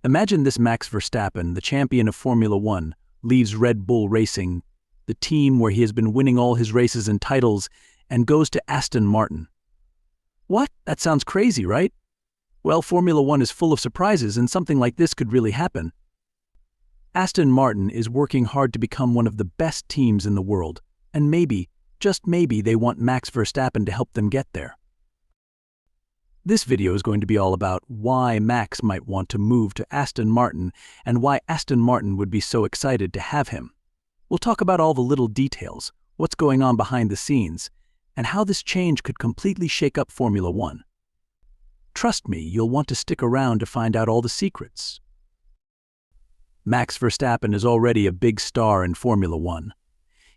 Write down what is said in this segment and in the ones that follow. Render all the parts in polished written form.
Imagine this: Max Verstappen, the champion of Formula One, leaves Red Bull Racing, the team where he has been winning all his races and titles, and goes to Aston Martin. What? That sounds crazy, right? Well, Formula One is full of surprises, and something like this could really happen. Aston Martin is working hard to become one of the best teams in the world, and maybe, just maybe, they want Max Verstappen to help them get there. This video is going to be all about why Max might want to move to Aston Martin and why Aston Martin would be so excited to have him. We'll talk about all the little details, what's going on behind the scenes, and how this change could completely shake up Formula One. Trust me, you'll want to stick around to find out all the secrets. Max Verstappen is already a big star in Formula One.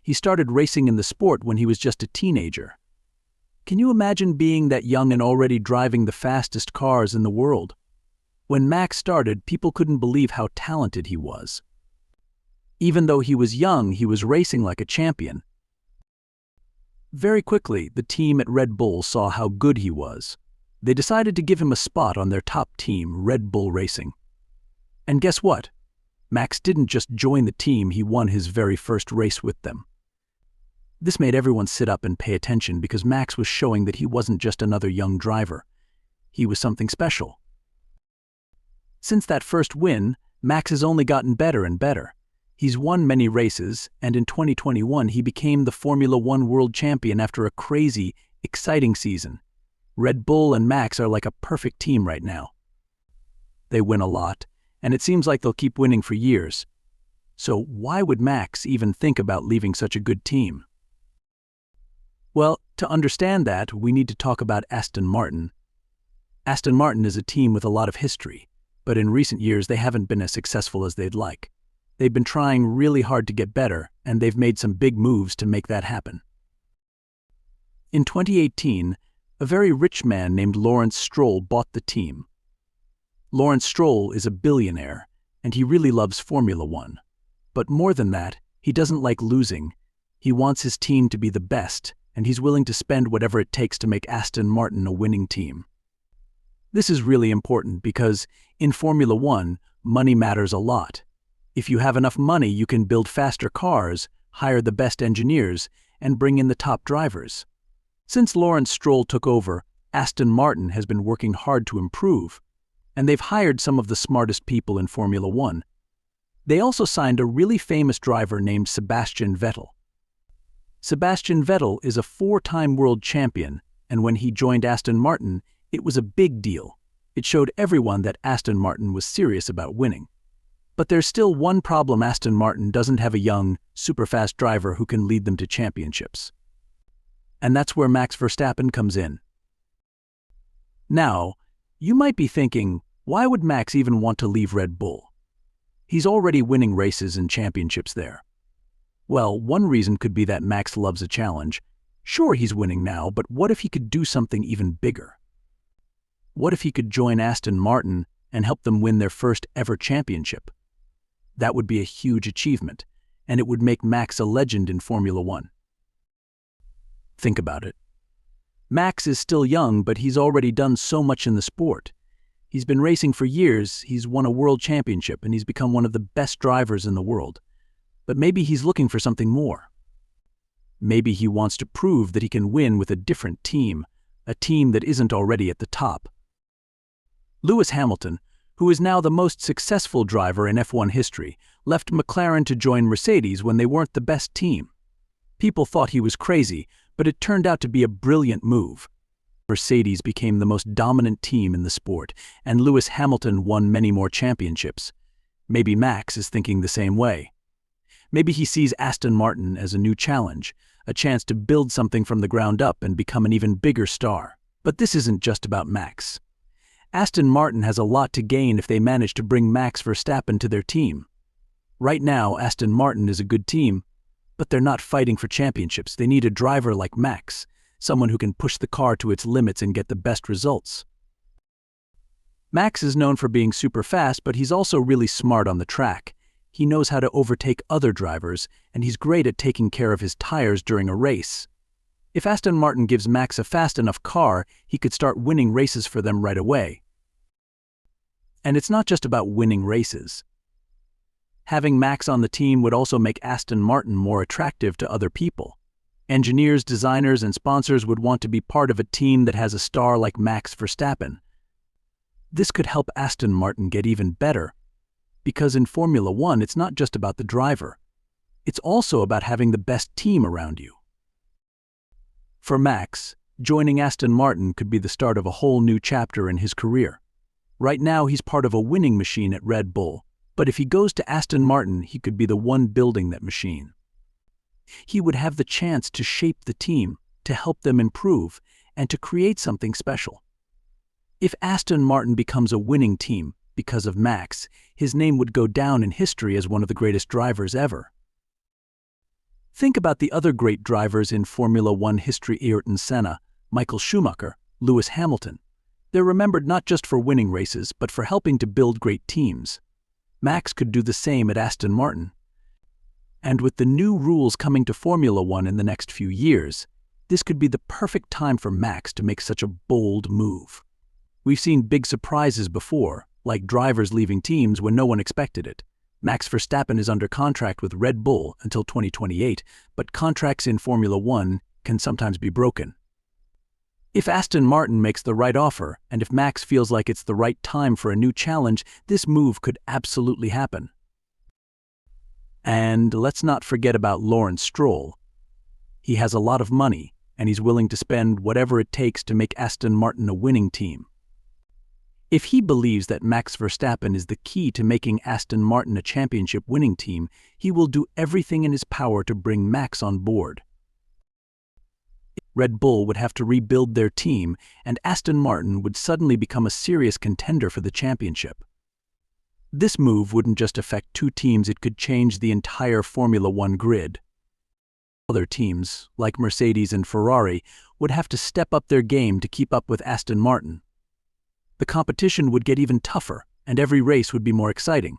He started racing in the sport when he was just a teenager. Can you imagine being that young and already driving the fastest cars in the world? When Max started, people couldn't believe how talented he was. Even though he was young, he was racing like a champion. Very quickly, the team at Red Bull saw how good he was. They decided to give him a spot on their top team, Red Bull Racing. And guess what? Max didn't just join the team, he won his very first race with them. This made everyone sit up and pay attention because Max was showing that he wasn't just another young driver. He was something special. Since that first win, Max has only gotten better and better. He's won many races, and in 2021 he became the Formula One world champion after a crazy, exciting season. Red Bull and Max are like a perfect team right now. They win a lot, and it seems like they'll keep winning for years. So why would Max even think about leaving such a good team? Well, to understand that, we need to talk about Aston Martin. Aston Martin is a team with a lot of history, but in recent years they haven't been as successful as they'd like. They've been trying really hard to get better, and they've made some big moves to make that happen. In 2018, a very rich man named Lawrence Stroll bought the team. Lawrence Stroll is a billionaire, and he really loves Formula One. But more than that, he doesn't like losing. He wants his team to be the best, and he's willing to spend whatever it takes to make Aston Martin a winning team. This is really important because, in Formula One, money matters a lot. If you have enough money, you can build faster cars, hire the best engineers, and bring in the top drivers. Since Lawrence Stroll took over, Aston Martin has been working hard to improve, and they've hired some of the smartest people in Formula One. They also signed a really famous driver named Sebastian Vettel. Sebastian Vettel is a four-time world champion, and when he joined Aston Martin, it was a big deal. It showed everyone that Aston Martin was serious about winning. But there's still one problem: Aston Martin doesn't have a young, super-fast driver who can lead them to championships. And that's where Max Verstappen comes in. Now, you might be thinking, why would Max even want to leave Red Bull? He's already winning races and championships there. Well, one reason could be that Max loves a challenge. Sure, he's winning now, but what if he could do something even bigger? What if he could join Aston Martin and help them win their first ever championship? That would be a huge achievement, and it would make Max a legend in Formula One. Think about it. Max is still young, but he's already done so much in the sport. He's been racing for years, he's won a world championship, and he's become one of the best drivers in the world. But maybe he's looking for something more. Maybe he wants to prove that he can win with a different team, a team that isn't already at the top. Lewis Hamilton, who is now the most successful driver in F1 history, left McLaren to join Mercedes when they weren't the best team. People thought he was crazy, but it turned out to be a brilliant move. Mercedes became the most dominant team in the sport, and Lewis Hamilton won many more championships. Maybe Max is thinking the same way. Maybe he sees Aston Martin as a new challenge, a chance to build something from the ground up and become an even bigger star. But this isn't just about Max. Aston Martin has a lot to gain if they manage to bring Max Verstappen to their team. Right now, Aston Martin is a good team, but they're not fighting for championships. They need a driver like Max, someone who can push the car to its limits and get the best results. Max is known for being super fast, but he's also really smart on the track. He knows how to overtake other drivers, and he's great at taking care of his tires during a race. If Aston Martin gives Max a fast enough car, he could start winning races for them right away. And it's not just about winning races. Having Max on the team would also make Aston Martin more attractive to other people. Engineers, designers, and sponsors would want to be part of a team that has a star like Max Verstappen. This could help Aston Martin get even better, because in Formula One, it's not just about the driver. It's also about having the best team around you. For Max, joining Aston Martin could be the start of a whole new chapter in his career. Right now, he's part of a winning machine at Red Bull, but if he goes to Aston Martin, he could be the one building that machine. He would have the chance to shape the team, to help them improve, and to create something special. If Aston Martin becomes a winning team because of Max, his name would go down in history as one of the greatest drivers ever. Think about the other great drivers in Formula One history: Ayrton Senna, Michael Schumacher, Lewis Hamilton. They're remembered not just for winning races, but for helping to build great teams. Max could do the same at Aston Martin. And with the new rules coming to Formula One in the next few years, this could be the perfect time for Max to make such a bold move. We've seen big surprises before, like drivers leaving teams when no one expected it. Max Verstappen is under contract with Red Bull until 2028, but contracts in Formula One can sometimes be broken. If Aston Martin makes the right offer, and if Max feels like it's the right time for a new challenge, this move could absolutely happen. And let's not forget about Lawrence Stroll. He has a lot of money, and he's willing to spend whatever it takes to make Aston Martin a winning team. If he believes that Max Verstappen is the key to making Aston Martin a championship-winning team, he will do everything in his power to bring Max on board. Red Bull would have to rebuild their team, and Aston Martin would suddenly become a serious contender for the championship. This move wouldn't just affect two teams, it could change the entire Formula One grid. Other teams, like Mercedes and Ferrari, would have to step up their game to keep up with Aston Martin. The competition would get even tougher, and every race would be more exciting.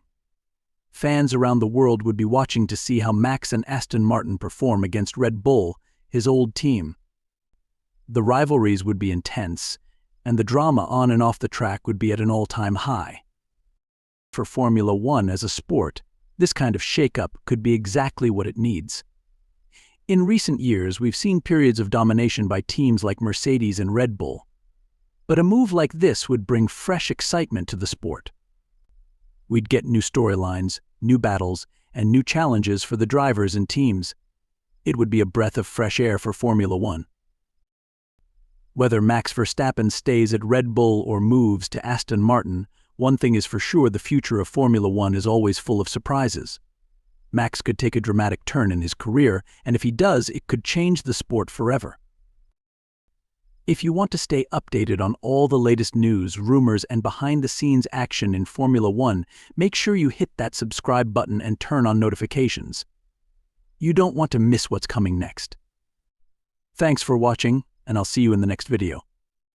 Fans around the world would be watching to see how Max and Aston Martin perform against Red Bull, his old team. The rivalries would be intense, and the drama on and off the track would be at an all-time high. For Formula One as a sport, this kind of shakeup could be exactly what it needs. In recent years, we've seen periods of domination by teams like Mercedes and Red Bull. But a move like this would bring fresh excitement to the sport. We'd get new storylines, new battles, and new challenges for the drivers and teams. It would be a breath of fresh air for Formula One. Whether Max Verstappen stays at Red Bull or moves to Aston Martin, one thing is for sure: the future of Formula One is always full of surprises. Max could take a dramatic turn in his career, and if he does, it could change the sport forever. If you want to stay updated on all the latest news, rumors, and behind-the-scenes action in Formula One, make sure you hit that subscribe button and turn on notifications. You don't want to miss what's coming next. Thanks for watching, and I'll see you in the next video.